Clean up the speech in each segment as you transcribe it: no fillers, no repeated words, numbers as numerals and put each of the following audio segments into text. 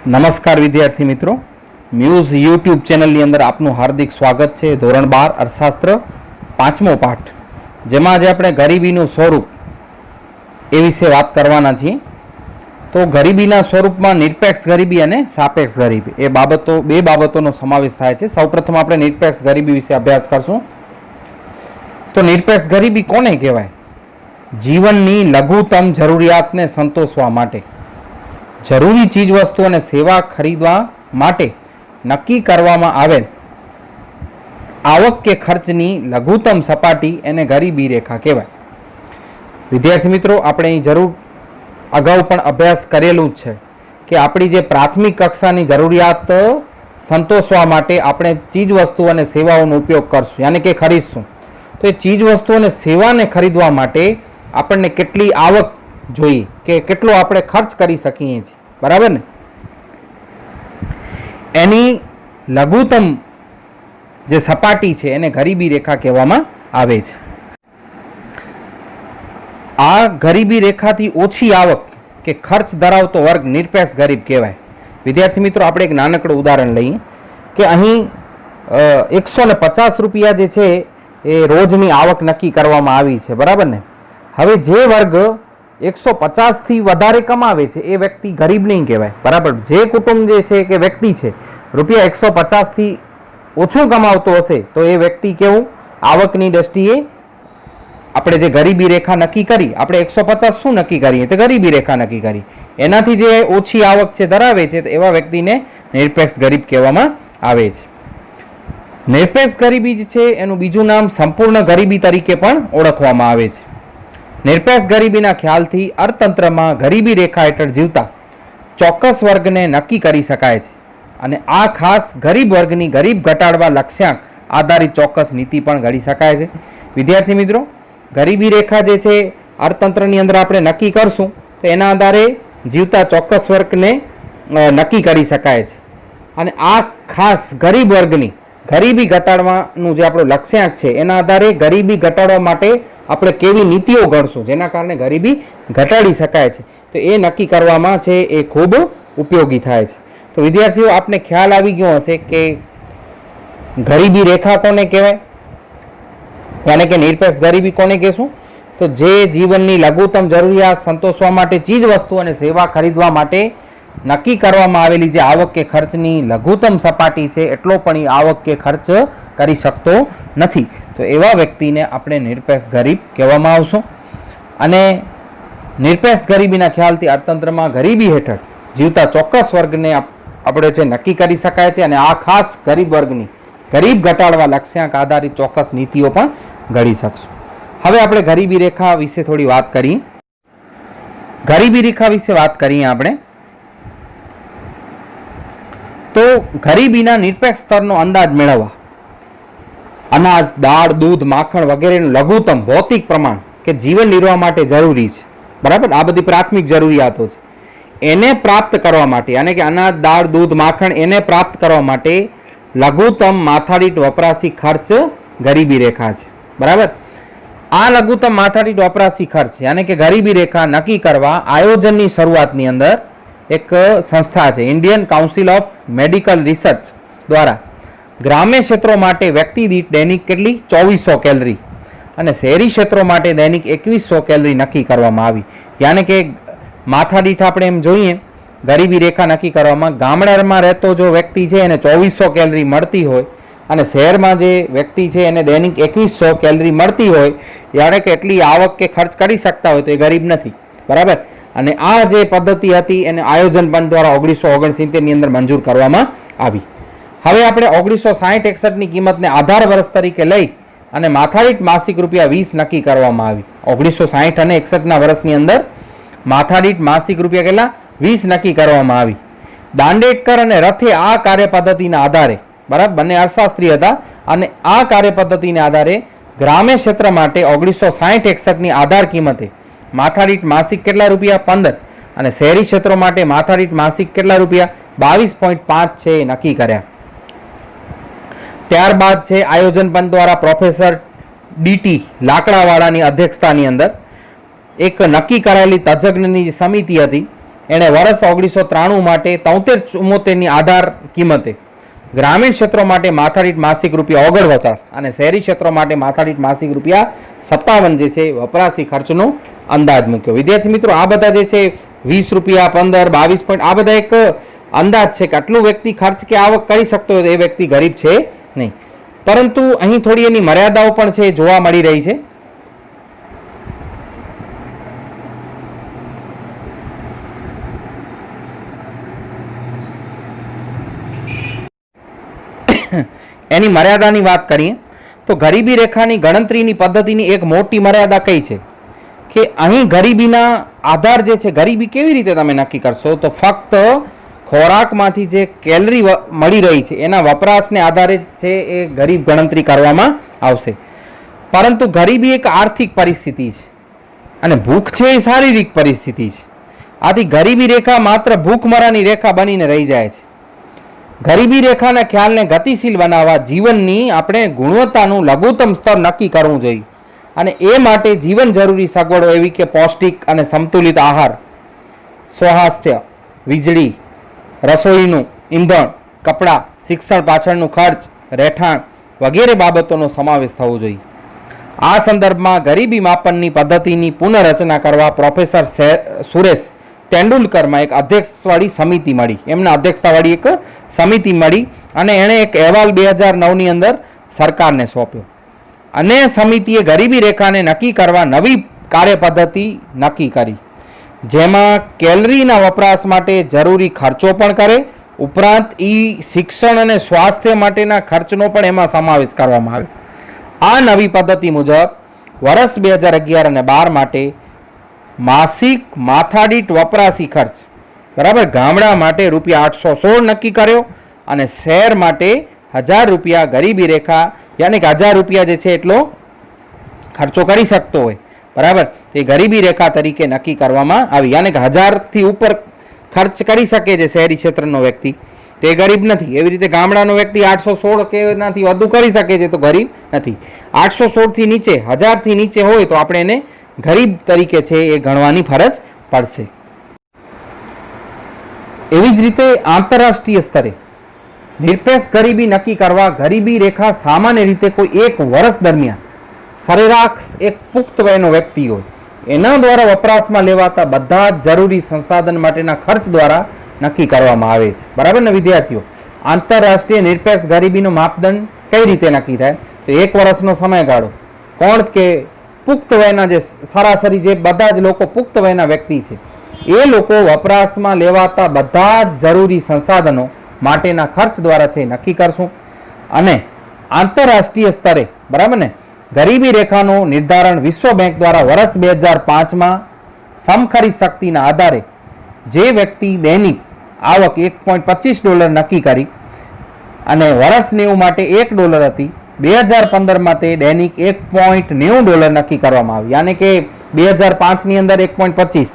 નમસ્કાર વિદ્યાર્થી મિત્રો, મ્યુઝ યુટ્યુબ ચેનલની અંદર આપનું હાર્દિક સ્વાગત છે. ધોરણ 12 અર્થશાસ્ત્ર પાંચમો પાઠ, જેમાં આજે આપણે ગરીબીનું સ્વરૂપ એ વિશે વાત કરવાના છીએ. તો ગરીબીના સ્વરૂપમાં નિરપેક્ષ ગરીબી અને સાપેક્ષ ગરીબી એ બે બાબતોનો સમાવેશ થાય છે. સૌપ્રથમ આપણે નિરપેક્ષ ગરીબી વિશે અભ્યાસ કરશું. તો નિરપેક્ષ ગરીબી કોને કહેવાય? જીવનની લઘુત્તમ જરૂરિયાતને સંતોષવા માટે, જરૂરી ચીજ વસ્તુ અને સેવા ખરીદવા માટે નક્કી કરવામાં આવેલ આવક કે ખર્ચની લઘુત્તમ સપાટી એને ગરીબી રેખા કહેવાય. વિદ્યાર્થી મિત્રો, આપણે અહીં જરૂર અગાઉ પણ અભ્યાસ કરેલું જ છે કે આપણી જે પ્રાથમિક કક્ષાની જરૂરિયાત સંતોષવા માટે આપણે ચીજ વસ્તુ અને સેવાઓનો ઉપયોગ કરશું, યાની કે ખરીદશું. તો એ ચીજ વસ્તુ અને સેવાને ખરીદવા માટે આપણને કેટલી આવક જોઈએ કે કેટલો આપણે ખર્ચ કરી શકીએ છીએ, બરાબર ને? એની લઘુત્તમ જે સપાટી છે એને ગરીબી રેખા કહેવામાં આવે છે. આ ગરીબી રેખાથી ઓછી આવક કે ખર્ચ ધરાવતો વર્ગ નિરપેક્ષ ગરીબ કહેવાય. વિદ્યાર્થી મિત્રો, આપણે એક નાનકડું ઉદાહરણ લઈએ કે અહીં 150 રૂપિયા જે છે એ રોજની આવક નક્કી કરવામાં આવી છે, બરાબર ને? હવે જે વર્ગ 150 થી વધારે કમાવે છે એ વ્યક્તિ ગરીબ નહીં કહેવાય, બરાબર? જે કુટુંબ જે છે કે વ્યક્તિ છે રૂપિયા 150 થી ઓછું કમાવતો હશે તો એ વ્યક્તિ કેવું, આવકની દ્રષ્ટિએ આપણે જે ગરીબી રેખા નક્કી કરી, આપણે 150 શું નક્કી કરીએ તો ગરીબી રેખા નક્કી કરી, એનાથી જે ઓછી આવક છે ધરાવે છે તો એવા વ્યક્તિને નિરપેક્ષ ગરીબ કહેવામાં આવે છે. નિરપેક્ષ ગરીબી જે છે એનું બીજું નામ સંપૂર્ણ ગરીબી તરીકે પણ ઓળખવામાં આવે છે. નિરપેક્ષ ગરીબીના ખ્યાલથી અર્થતંત્રમાં ગરીબી રેખા હેઠળ જીવતા ચોક્કસ વર્ગને નક્કી કરી શકાય છે અને આ ખાસ ગરીબ વર્ગની ગરીબ ઘટાડવા લક્ષ્યાંક આધારિત ચોક્કસ નીતિ પણ ઘડી શકાય છે. વિદ્યાર્થી મિત્રો, ગરીબી રેખા જે છે અર્થતંત્રની અંદર આપણે નક્કી કરશું તો એના આધારે જીવતા ચોક્કસ વર્ગને નક્કી કરી શકાય છે અને આ ખાસ ગરીબ વર્ગની ગરીબી ઘટાડવાનું જે આપણું લક્ષ્યાંક છે એના આધારે ગરીબી ઘટાડવા માટે આપણે કેવી નીતિઓ ઘડશું જેના કારણે ગરીબી ઘટાડી શકાય છે, તો એ નક્કી કરવામાં છે એ ખૂબ ઉપયોગી થાય છે. તો વિદ્યાર્થીઓ, આપને ખ્યાલ આવી ગયો હશે કે ગરીબી રેખા કોને કહેવાય, યાની કે નિરપેક્ષ ગરીબી કોને કહેશું? તો જે જીવનની લઘુત્તમ જરૂરિયાત સંતોષવા માટે ચીજ વસ્તુ અને સેવા ખરીદવા માટે નક્કી કરવામાં આવેલી જે આવક કે ખર્ચની લઘુત્તમ સપાટી છે એટલો પણ એ આવક કે ખર્ચ કરી શકતો નથી, તો એવા વ્યક્તિને આપણે નિરપેક્ષ ગરીબ કહેવામાં આવશું. અને નિરપેક્ષ ગરીબીના ખ્યાલથી અર્થતંત્રમાં ગરીબી હેઠળ જીવતા ચોક્કસ વર્ગને આપણે જે નક્કી કરી શકાય છે અને આ ખાસ ગરીબ વર્ગની ગરીબ ઘટાડવા લક્ષ્યાંક આધારિત ચોક્કસ નીતિઓ પણ ઘડી શકશું. હવે આપણે ગરીબી રેખા વિશે થોડી વાત કરીએ. ગરીબી રેખા વિશે વાત કરીએ આપણે તો ગરીબીના નિરપેક્ષ સ્તરનો અંદાજ મેળવવા અનાજ, દાળ, દૂધ, માખણ વગેરેનું લઘુત્તમ ભૌતિક પ્રમાણ કે જીવન નિર્વાહ માટે જરૂરી છે, બરાબર? આ બધી પ્રાથમિક જરૂરિયાતો છે. એને પ્રાપ્ત કરવા માટે, યાની કે અનાજ, દાળ, દૂધ, માખણ એને પ્રાપ્ત કરવા માટે લઘુત્તમ માથાદીઠ વપરાશી ખર્ચ ગરીબી રેખા છે, બરાબર? આ લઘુત્તમ માથાદીઠ વપરાશી ખર્ચ યાની કે ગરીબી રેખા નક્કી કરવા આયોજનની શરૂઆતની અંદર એક સંસ્થા છે, Indian council of medical research દ્વારા ગ્રામ્ય ક્ષેત્રો માટે વ્યક્તિ દીઠ દૈનિક કેટલી 2400 કેલરી અને શહેરી ક્ષેત્રો માટે દૈનિક 2100 કેલરી નક્કી કરવામાં આવી. યાની કે માથાદીઠ આપણે એમ જોઈએ ગરીબી રેખા નક્કી કરવામાં ગામડામાં રહેતો જો વ્યક્તિ છે એને 2400 કેલરી મળતી હોય અને શહેરમાં જે વ્યક્તિ છે એને દૈનિક 2100 કેલરી મળતી હોય, યાને કે એટલી આવક કે ખર્ચ કરી શકતા હોય તો એ ગરીબ નથી, બરાબર? અને આ જે પદ્ધતિ હતી એને આયોજન પંચ દ્વારા 1969ની અંદર મંજૂર કરવામાં આવી. હવે આપણે 1960-61ની કિંમતને આધાર વર્ષ તરીકે લઈ અને માથાદીઠ માસિક રૂપિયા 20 નક્કી કરવામાં આવી. 1960 અને 61ના વર્ષની અંદર માથાદીઠ માસિક રૂપિયા કેટલા 20 નક્કી કરવામાં આવી. દાંડેડકર અને રથે આ કાર્ય પદ્ધતિના આધારે, બરાબર, બંને અર્થશાસ્ત્રી હતા, અને આ કાર્ય પદ્ધતિના આધારે ગ્રામ્ય ક્ષેત્ર માટે 1960-61ની આધાર કિંમતે માથાદીઠ માસિક કેટલા રૂપિયા 15 અને શહેરી ક્ષેત્રો માટે માથાદીઠ માસિક કેટલા રૂપિયા 22.5 છે એ નક્કી કર્યા. ત્યારબાદ છે આયોજન પંચ દ્વારા પ્રોફેસર ડીટી લાકડાવાળાની અધ્યક્ષતાની અંદર એક નક્કી કરાયેલી તજજ્ઞની સમિતિ હતી એણે વર્ષ 1993 માટે 73-74ની આધાર કિંમતે ગ્રામીણ ક્ષેત્રો માટે માથાદીઠ માસિક રૂપિયા 49 અને શહેરી ક્ષેત્રો માટે માથાદીઠ માસિક રૂપિયા 57 જે છે વપરાશી ખર્ચનો અંદાજ મૂક્યો. વિદ્યાર્થી મિત્રો, આ બધા જે છે 20 રૂપિયા, 15, 22 પોઈન્ટ, આ બધા એક અંદાજ છે કે આટલું વ્યક્તિ ખર્ચ કે આવક કરી શકતો હોય તો એ વ્યક્તિ ગરીબ છે નહીં. પરંતુ અહીં થોડી એની મર્યાદાઓ પણ છે જોવા મળી રહી છે. એની મર્યાદાની વાત કરીએ તો ગરીબી રેખાની ગણતરીની પદ્ધતિની એક મોટી મર્યાદા કઈ છે કે અહીં ગરીબીના આધાર જે છે, ગરીબી કેવી રીતે તમે નક્કી કરશો? તો ફક્ત ખોરાકમાંથી જે કેલરી મળી રહી છે એના વપરાશને આધારે છે એ ગરીબ ગણતરી કરવામાં આવશે. પરંતુ ગરીબી એક આર્થિક પરિસ્થિતિ છે અને ભૂખ છે એ શારીરિક પરિસ્થિતિ છે. આથી ગરીબી રેખા માત્ર ભૂખમરાની રેખા બનીને રહી જાય છે. ગરીબી રેખાના ખ્યાલને ગતિશીલ બનાવવા જીવનની આપણે ગુણવત્તાનું લઘુત્તમ સ્તર નક્કી કરવું જોઈએ અને એ માટે જીવન જરૂરી સગવડો એવી કે પૌષ્ટિક અને સંતુલિત આહાર, સ્વાસ્થ્ય, વીજળી, રસોઈનું ઈંધણ, કપડાં, શિક્ષણ પાછળનું ખર્ચ, રહેઠાણ વગેરે બાબતોનો સમાવેશ થવો જોઈએ. આ સંદર્ભમાં ગરીબી માપનની પદ્ધતિની પુનઃરચના કરવા પ્રોફેસર સુરેશ તેંડુલકરમાં એક અધ્યક્ષવાળી સમિતિ મળી, એમના અધ્યક્ષતાવાળી એક સમિતિ મળી અને એણે એક અહેવાલ 2009ની અંદર સરકારને સોંપ્યો અને સમિતિએ ગરીબી રેખાને નક્કી કરવા નવી કાર્ય પદ્ધતિ નક્કી કરી, જેમાં કેલરીના વપરાશ માટે જરૂરી ખર્ચો પણ કરે, ઉપરાંત શિક્ષણ અને સ્વાસ્થ્ય માટેના ખર્ચનો પણ એમાં સમાવેશ કરવામાં આવે. આ નવી પદ્ધતિ મુજબ વર્ષ 2011 અને 12 માટે માસિક માથાદીઠ વપરાશી ખર્ચ બરાબર ગામડા માટે રૂપિયા 816 નક્કી કર્યો અને શહેર માટે 1000 રૂપિયા ગરીબી રેખા યાની કે 1000 રૂપિયા જે છે એટલો ખર્ચો કરી શકતો હોય બરાબર તે ગરીબી રેખા તરીકે નક્કી કરવામાં આવી. યાની કે 1000થી ઉપર ખર્ચ કરી શકે છે શહેરી ક્ષેત્રનો વ્યક્તિ તે ગરીબ નથી. એવી રીતે ગામડાનો વ્યક્તિ 816 કે એનાથી વધુ કરી શકે છે તો ગરીબ નથી. 816થી નીચે 1000થી નીચે હોય તો આપણે એને ગરીબ તરીકે છે એ ગણવાની ફરજ પડશે. એવી જ રીતે આંતરરાષ્ટ્રીય સ્તરે નિરપેક્ષ ગરીબી નક્કી કરવા ગરીબી રેખા સામાન્ય રીતે કોઈ એક વર્ષ દરમિયાન સરેરાશ એક પુખ્ત વયનો વ્યક્તિ હોય એના દ્વારા વપરાશમાં લેવાતા બધા જ જરૂરી સંસાધન માટેના ખર્ચ દ્વારા નક્કી કરવામાં આવે છે. બરાબર ને વિદ્યાર્થીઓ? આંતરરાષ્ટ્રીય નિરપેક્ષ ગરીબીનો માપદંડ કઈ રીતે નક્કી થાય? તો એક વર્ષનો સમયગાળો કોણ કે પુખ્ત વયના જે સરાસરી જે બધા જ લોકો પુખ્ત વયના વ્યક્તિ છે એ લોકો વપરાશમાં લેવાતા બધા જ જરૂરી સંસાધનો માટેના ખર્ચ દ્વારા છે નક્કી કરશું. અને આંતરરાષ્ટ્રીય સ્તરે બરાબર ને ગરીબી રેખાનું નિર્ધારણ વિશ્વ બેંક દ્વારા વર્ષ 2005માં સમખરીદ શક્તિના આધારે જે વ્યક્તિ દૈનિક આવક $1.25 નક્કી કરી અને વર્ષ 90 માટે $1 હતી, 2015માં તે દૈનિક $1.90 નક્કી કરવામાં આવી. યાની કે 2005ની અંદર 1.25,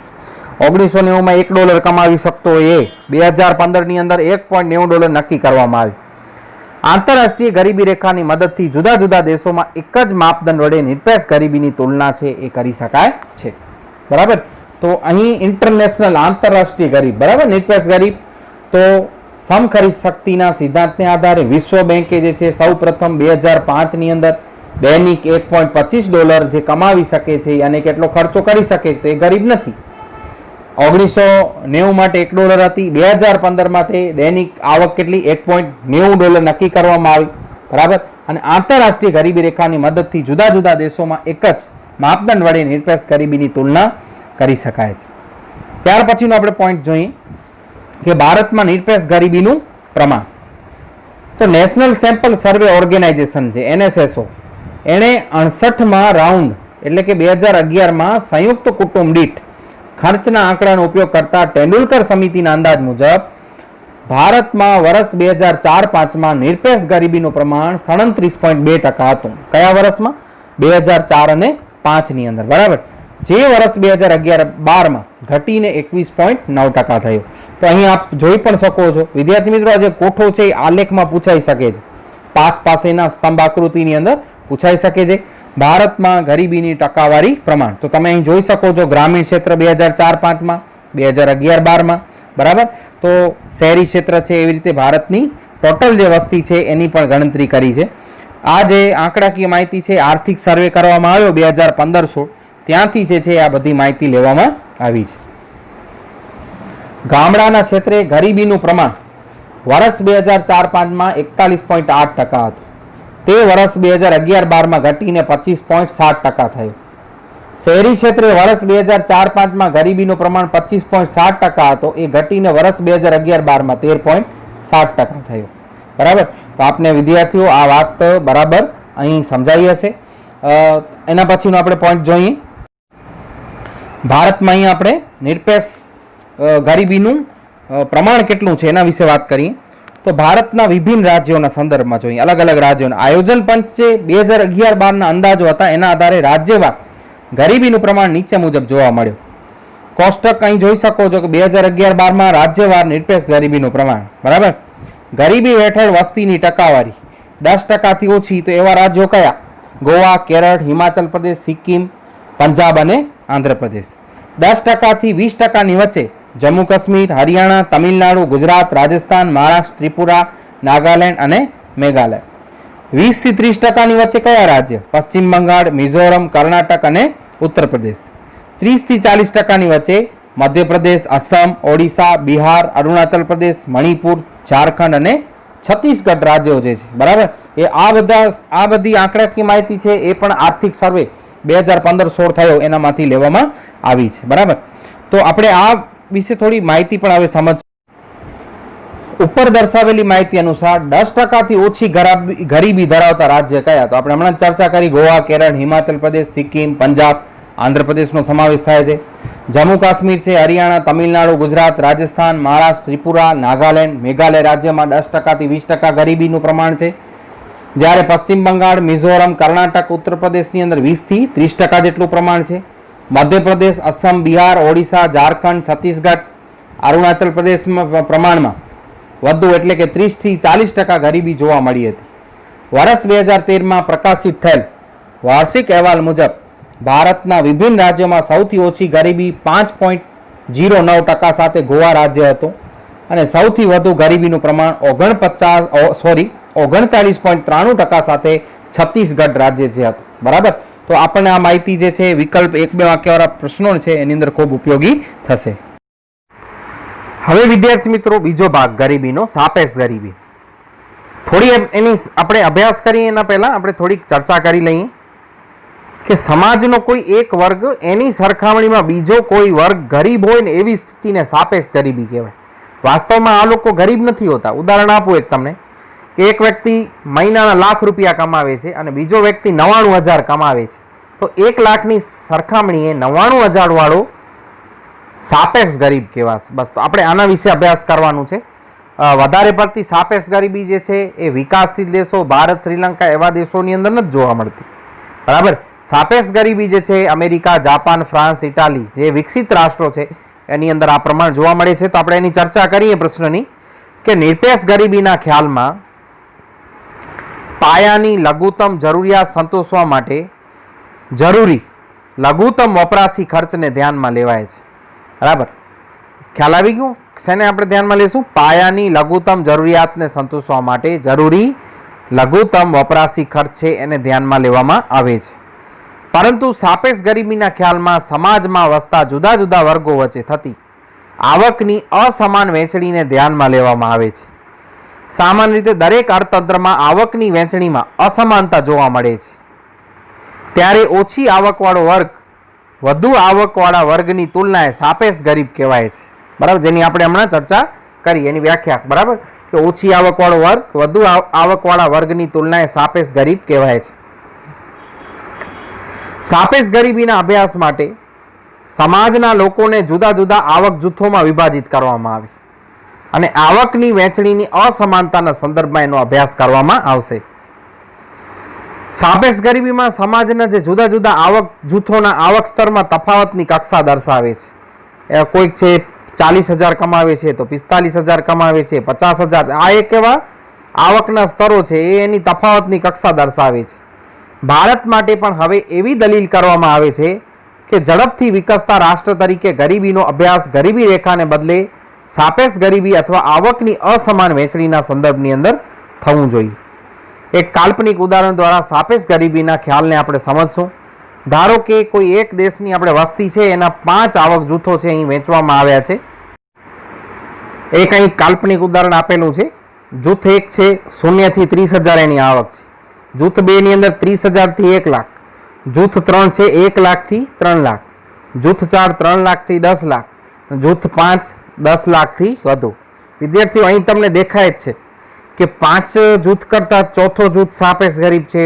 1990માં $1 કમાવી શકતો હોય એ 2015ની અંદર $1.90 નક્કી કરવામાં આવી. આંતરરાષ્ટ્રીય ગરીબી રેખાની મદદથી જુદા જુદા દેશોમાં એક જ માપદંડ વડે નિરપેક્ષ ગરીબીની તુલના છે એ કરી શકાય છે. બરાબર? તો અહીં ઇન્ટરનેશનલ આંતરરાષ્ટ્રીય ગરીબ બરાબર નિરપેક્ષ ગરીબ તો સમખરીદ શક્તિના સિદ્ધાંતને આધારે વિશ્વ બેંકે જે છે સૌ પ્રથમ 2005ની અંદર દૈનિક $1.25 જે કમાવી શકે છે અને કેટલો ખર્ચો કરી શકે છે તો એ ગરીબ નથી. 1990 માટે $1 હતી, 2015માં તે દૈનિક આવક કેટલી $1.90 નક્કી કરવામાં આવી. બરાબર? અને આંતરરાષ્ટ્રીય ગરીબી રેખાની મદદથી જુદા જુદા દેશોમાં એક જ માપદંડ વડે નિરપેક્ષ ગરીબીની તુલના કરી શકાય છે. ત્યાર પછીનો આપણે પોઈન્ટ જોઈએ કે ભારતમાં નિરપેક્ષ ગરીબીનું પ્રમાણ. તો નેશનલ સેમ્પલ સર્વે ઓર્ગેનાઇઝેશન છે NSSO એણે 68માં રાઉન્ડ એટલે કે 2011માં સંયુક્ત કુટુંબ દીઠ ખર્ચના આંકડાનો ઉપયોગ કરતા તેંડુલકર સમિતિના અંદાજ મુજબ ભારતમાં વર્ષ 2004-05માં નિરપેક્ષ ગરીબીનું પ્રમાણ 37.2% હતું. કયા વર્ષમાં? 2004 અને 5ની અંદર. બરાબર? જે વર્ષ 2011-12માં ઘટીને 21.9% થયો. તો અહીં આપ જોઈ પણ શકો છો વિદ્યાર્થી મિત્રો, આ જે કોઠો છે એ આલેખમાં પૂછાઈ શકે છે, પાસ પાસેના સ્તંભ આકૃતિની અંદર પૂછાઈ શકે છે. ભારતમાં ગરીબીની ટકાવારી પ્રમાણ તો તમે અહીં જોઈ શકો છો ગ્રામીણ ક્ષેત્ર 2004-05માં 2011-12માં, બરાબર. તો શહેરી ક્ષેત્ર છે એવી રીતે ભારતની ટોટલ જે વસ્તી છે એની પણ ગણતરી કરી છે. આ જે આંકડાકીય માહિતી છે આર્થિક સર્વે કરવામાં આવ્યો 2015-16 ત્યાંથી જે છે આ બધી માહિતી લેવામાં આવી છે. ગામડાના ક્ષેત્રે ગરીબીનું પ્રમાણ વર્ષ 2004-5માં 41.8% હતું. તે વર્ષ 2011-12માં ઘટીને 25.7% થયું. શહેરી ક્ષેત્રે વર્ષ 2004-5માં ગરીબીનું પ્રમાણ 25.7% હતો, એ ઘટીને વર્ષ 2011-12માં 13.7% થયું. બરાબર. તો આપને વિદ્યાર્થીઓ આ વાત બરાબર અહીં સમજાઈ હશે. એના પછીનો આપણે પોઈન્ટ જોઈએ. ભારતમાં અહીં આપણે નિરપેક્ષ ગરીબીનું પ્રમાણ કેટલું છે એના વિશે વાત કરીએ તો ભારતના વિભિન્ન રાજ્યોના સંદર્ભમાં જોઈએ. અલગ અલગ રાજ્યોના આયોજન પંચે 2011-12ના અંદાજો હતા, એના આધારે રાજ્યવાર ગરીબીનું પ્રમાણ નીચે મુજબ જોવા મળ્યું. કોષ્ટક અહીં જોઈ શકો છો કે 2011-12માં રાજ્યવાર નિરપેક્ષ ગરીબીનું પ્રમાણ, બરાબર. ગરીબી હેઠળ વસ્તીની ટકાવારી 10%થી ઓછી તો એવા રાજ્યો કયા? ગોવા, કેરળ, હિમાચલ પ્રદેશ, સિક્કિમ, પંજાબ અને આંધ્રપ્રદેશ. 10%થી 20%ની વચ્ચે જમ્મુ કાશ્મીર, હરિયાણા, તમિલનાડુ, ગુજરાત, રાજસ્થાન, મહારાષ્ટ્ર, ત્રિપુરા, નાગાલેન્ડ અને મેઘાલય. 20થી 30%ની વચ્ચે કયા રાજ્ય? પશ્ચિમ બંગાળ, મિઝોરમ, કર્ણાટક અને ઉત્તર પ્રદેશ. 30થી 40%ની વચ્ચે મધ્યપ્રદેશ, અસમ, ઓડિશા, બિહાર, અરુણાચલ પ્રદેશ, મણિપુર, ઝારખંડ અને છત્તીસગઢ રાજ્યો જે છે, બરાબર. આ બધી આંકડાકીય માહિતી છે એ પણ આર્થિક સર્વે 2015-16 થયો એનામાંથી લેવામાં આવી છે, બરાબર. તો આપણે આ વિશે થોડી માહિતી પણ હવે સમજ. ઉપર દર્શાવેલી માહિતી અનુસાર 10%થી ઓછી ગરીબી ધરાવતા રાજ્ય કયા? તો આપણે હમણાં ચર્ચા કરી ગોવા, કેરળ, હિમાચલ પ્રદેશ, સિક્કિમ, પંજાબ, આંધ્રપ્રદેશનો સમાવેશ થાય છે. જમ્મુ કાશ્મીર છે, હરિયાણા, તમિલનાડુ, ગુજરાત, રાજસ્થાન, મહારાષ્ટ્ર, ત્રિપુરા, નાગાલેન્ડ, મેઘાલય રાજ્યમાં 10%થી 20% ગરીબીનું પ્રમાણ છે. જ્યારે પશ્ચિમ બંગાળ, મિઝોરમ, કર્ણાટક, ઉત્તર પ્રદેશની અંદર 20થી 30% જેટલું પ્રમાણ છે. મધ્યપ્રદેશ, અસમ, બિહાર, ઓડિશા, ઝારખંડ, છત્તીસગઢ, અરુણાચલ પ્રદેશમાં પ્રમાણમાં વધુ એટલે કે 30થી 40% ગરીબી જોવા મળી હતી. વર્ષ 2013માં પ્રકાશિત થયેલ વાર્ષિક અહેવાલ મુજબ ભારતના વિભિન્ન રાજ્યોમાં સૌથી ઓછી ગરીબી 5.09% સાથે ગોવા રાજ્ય હતું અને સૌથી વધુ ગરીબીનું પ્રમાણ 39.93% સાથે છત્તીસગઢ રાજ્ય જે હતું, બરાબર. તો આપણને આ માહિતી જે છે વિકલ્પ 1-2 વાક્યવાળા પ્રશ્નો છે એની અંદર ખૂબ ઉપયોગી થશે. હવે વિદ્યાર્થી મિત્રો બીજો ભાગ ગરીબીનો, સાપેક્ષ ગરીબી. થોડી એની આપણે અભ્યાસ કરીએ એના પહેલા આપણે થોડીક ચર્ચા કરી લઈએ કે સમાજનો કોઈ એક વર્ગ એની સરખામણીમાં બીજો કોઈ વર્ગ ગરીબ હોય ને એવી સ્થિતિને સાપેક્ષ ગરીબી કહેવાય. વાસ્તવમાં આ લોકો ગરીબ નથી હોતા. ઉદાહરણ આપું એક તમને કે એક વ્યક્તિ મહિનાના ₹1,00,000 કમાવે છે અને બીજો વ્યક્તિ 99,000 કમાવે છે, તો 1 લાખની સરખામણીએ 99,000 વાળો સાપેક્ષ ગરીબ કહેવાશે. બસ તો આપણે આના વિશે અભ્યાસ કરવાનું છે. વધારે પડતી સાપેક્ષ ગરીબી જે છે એ વિકાસશીલ દેશો, ભારત, શ્રીલંકા એવા દેશોની અંદર નથી જોવા મળતી, બરાબર. સાપેક્ષ ગરીબી જે છે અમેરિકા, જાપાન, ફ્રાન્સ, ઇટાલી જે વિકસિત રાષ્ટ્રો છે એની અંદર આ પ્રમાણ જોવા મળે છે. તો આપણે એની ચર્ચા કરીએ પ્રશ્નની કે નિરપેક્ષ ગરીબીના ખ્યાલમાં પાયાની લઘુત્તમ જરૂરિયાત સંતોષવા માટે જરૂરી લઘુત્તમ વપરાશી ખર્ચને ધ્યાનમાં લેવાય છે, બરાબર. ખ્યાલ આવી ગયું? શેને આપણે ધ્યાનમાં લેશું? પાયાની લઘુત્તમ જરૂરિયાતને સંતોષવા માટે જરૂરી લઘુત્તમ વપરાશી ખર્ચ છે એને ધ્યાનમાં લેવામાં આવે છે. પરંતુ સાપેક્ષ ગરીબીના ખ્યાલમાં સમાજમાં વસતા જુદા જુદા વર્ગો વચ્ચે થતી આવકની અસમાન વહેંચણીને ધ્યાનમાં લેવામાં આવે છે. સામાન્ય રીતે દરેક અર્થતંત્રમાં આવકની વહેંચણીમાં અસમાનતા જોવા મળે છે. ત્યારે ઓછી આવકવાળો વર્ગ વધુ આવકવાળા વર્ગની તુલનાએ સાપેક્ષ ગરીબ કહેવાય છે, બરાબર. જેની આપણે હમણાં ચર્ચા કરી એની વ્યાખ્યા, બરાબર, કે ઓછી આવકવાળો વર્ગ વધુ આવકવાળા વર્ગની તુલનાએ સાપેક્ષ ગરીબ કહેવાય છે. સાપેક્ષ ગરીબીના અભ્યાસ માટે સમાજના લોકોને જુદા જુદા આવક જૂથોમાં વિભાજિત કરવામાં આવે અને આવકની વહેંચણીની અસમાનતાના સંદર્ભમાં એનો અભ્યાસ કરવામાં આવશે. સાપેક્ષ ગરીબીમાં સમાજના જે જુદા જુદા આવક જૂથોના આવક સ્તરમાં તફાવતની કક્ષા દર્શાવે છે. કોઈક છે 40,000 કમાવે છે તો 45,000 કમાવે છે, 50,000. આ એક એવા આવકના સ્તરો છે એ એની તફાવતની કક્ષા દર્શાવે છે. ભારત માટે પણ હવે એવી દલીલ કરવામાં આવે છે કે ઝડપથી વિકસતા રાષ્ટ્ર તરીકે ગરીબીનો અભ્યાસ ગરીબી રેખાને બદલે સાપેક્ષ ગરીબી અથવા આવકની અસમાન વહેંચણીના સંદર્ભની અંદર થવું જોઈએ. એક કાલ્પનિક ઉદાહરણ દ્વારા સાપેક્ષ ગરીબીના ખ્યાલને આપણે સમજશું. ધારો કે કોઈ એક દેશની આપણે વસ્તી છે, એના 5 આવક જૂથો છે અહીં વહેંચવામાં આવ્યા છે. એક અહીં કાલ્પનિક ઉદાહરણ આપેલું છે. જૂથ 1 છે 0 થી 30,000 એની આવક છે. જૂથ 2 ની અંદર 30,000 થી 1 લાખ. જૂથ 3 છે 1 લાખ થી 3 લાખ. જૂથ 4 3 લાખ થી 10 લાખ. જૂથ 5 10 લાખ થી વધુ. વિદ્યાર્થીઓ, અહીં તમને દેખાય જ છે કે 5 જૂથ કરતાં ચોથો જૂથ સાપેક્ષ ગરીબ છે.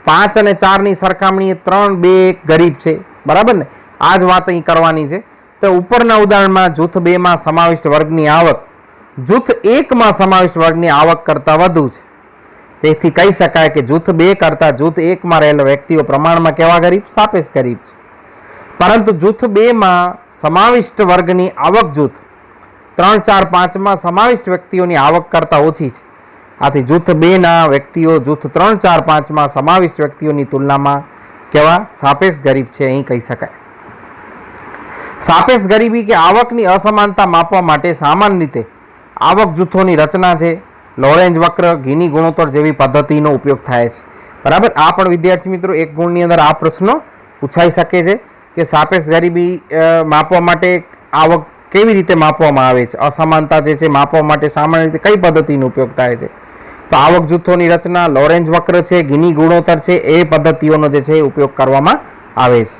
5 અને 4 ની સરખામણીએ 3, 2 ગરીબ છે. બરાબર ને? આ જ વાત અહીં કરવાની છે. તો ઉપરના ઉદાહરણમાં જૂથ 2 માં સમાવિષ્ટ વર્ગની આવક જૂથ 1 માં સમાવિષ્ટ વર્ગની આવક કરતાં વધુ છે. તેથી કહી શકાય કે જૂથ 2 કરતાં જૂથ 1 માં રહેલા વ્યક્તિઓ પ્રમાણમાં કેવા ગરીબ? સાપેક્ષ ગરીબ છે. પરંતુ જૂથ 2 માં સમાવિષ્ટ વર્ગની આવક જૂથ 3, 4, 5 માં સમાવિષ્ટ વ્યક્તિઓની આવક કરતાં ઓછી છે. આથી જૂથ 2 ના વ્યક્તિઓ જૂથ 3, 4, 5 માં સમાવિષ્ટ વ્યક્તિઓની તુલનામાં કેવા? સાપેક્ષ ગરીબ છે અહીં કહી શકાય. સાપેક્ષ ગરીબી કે આવકની અસમાનતા માપવા માટે સામાન્ય રીતે આવક જૂથોની રચના છે, લોરેન્જ વક્ર, ગીની ગુણોત્તર જેવી પદ્ધતિનો ઉપયોગ થાય છે. બરાબર? આ પણ વિદ્યાર્થી મિત્રો એક ગુણની અંદર આ પ્રશ્નો પૂછાઈ શકે છે કે સાપેક્ષ ગરીબી માપવા માટે આવક કેવી રીતે માપવામાં આવે છે, અસમાનતા જે છે માપવા માટે સામાન્ય રીતે કઈ પદ્ધતિનો ઉપયોગ થાય છે. તો આવક જૂથોની રચના, લોરેન્જ વક્ર છે, ગીની ગુણોત્તર છે, એ પદ્ધતિઓનો જે છે ઉપયોગ કરવામાં આવે છે.